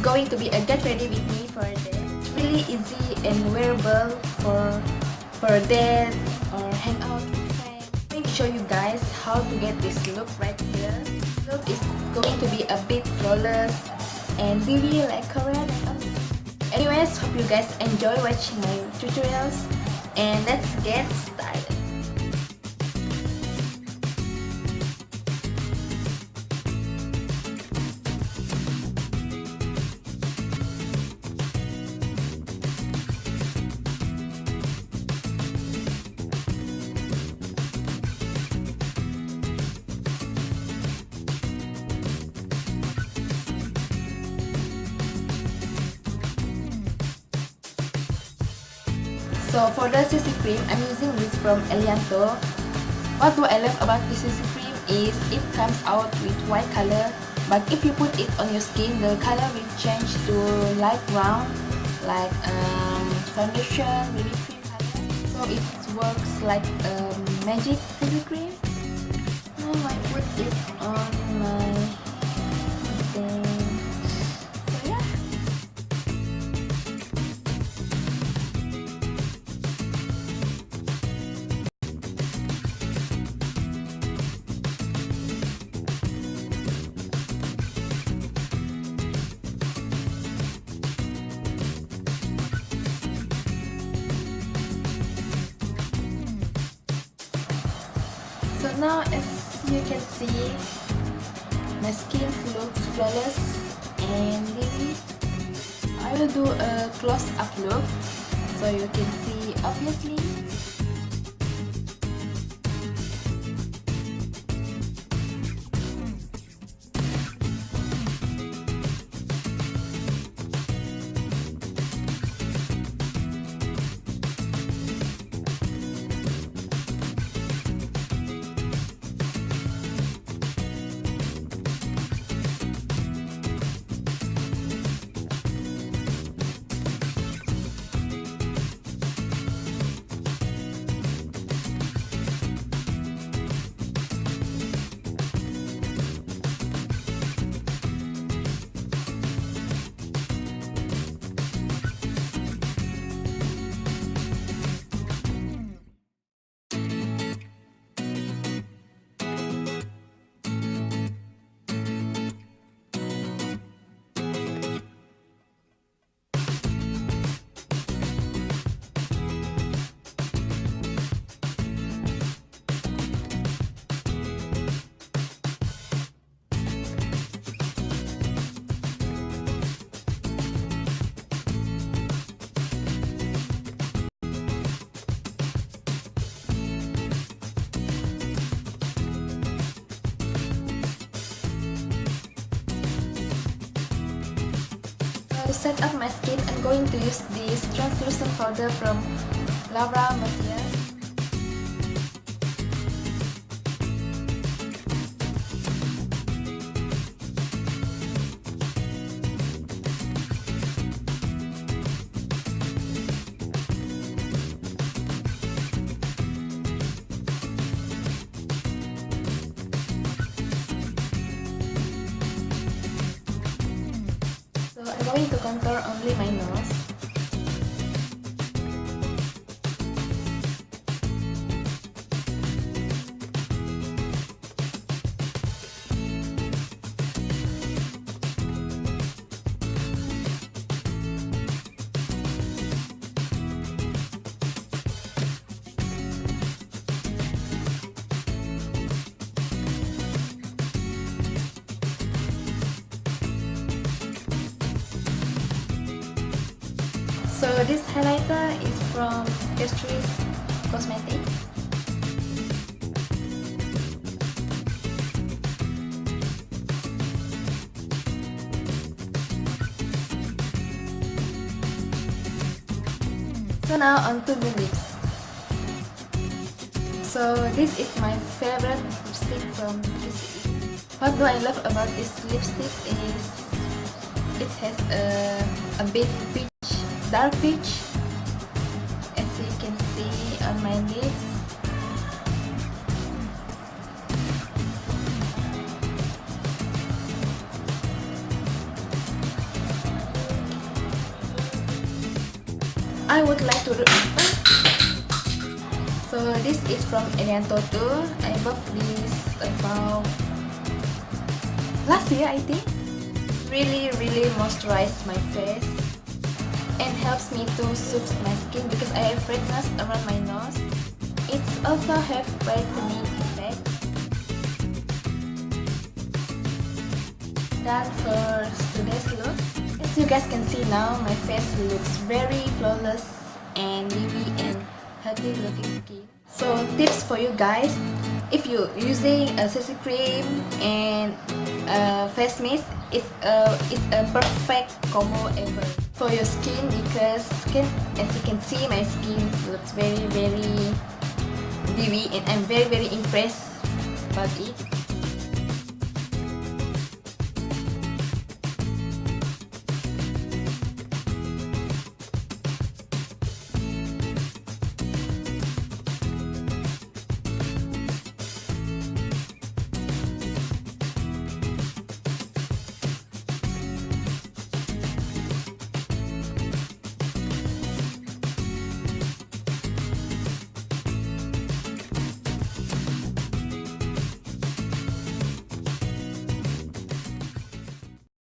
going to be a get ready with me for a day. It's really easy and wearable for a date or hang out with friends. I'm going to show you guys how to get this look right here. This look is going to be a bit flawless and dewy like Korean makeup. Anyways, hope you guys enjoy watching my tutorials and let's get started. So for the CC cream, I'm using this from Elianto. What do I love about this CC cream is it comes out with white color, but if you put it on your skin, the color will change to light brown, like foundation, BB cream color. So it works like a magic CC cream. Now I put it on my thing. So yeah. So now, as you can see, my skin looks flawless and dewy. I will do a close-up look so you can see obviously. To set up my skin, I'm going to use this translucent powder from Mercier. So I'm going to contour only my nose. So this highlighter is from Catrice Cosmetics. So now on to the lips. So this is my favorite lipstick from Catrice. What do I love about this lipstick is it has a bit peach, dark peach, as you can see on my lips. I would like to so this is from Elianto too. I bought this about last year, I think. Really moisturize my face and helps me to soothe my skin because I have redness around my nose. It's also have brightening effect. That for today's look. As you guys can see now, my face looks very flawless and dewy and healthy looking skin. So tips for you guys, if you're using a CC cream and face mist, it's a perfect combo ever for your skin because as you can see, my skin looks very dewy and I'm very impressed about it.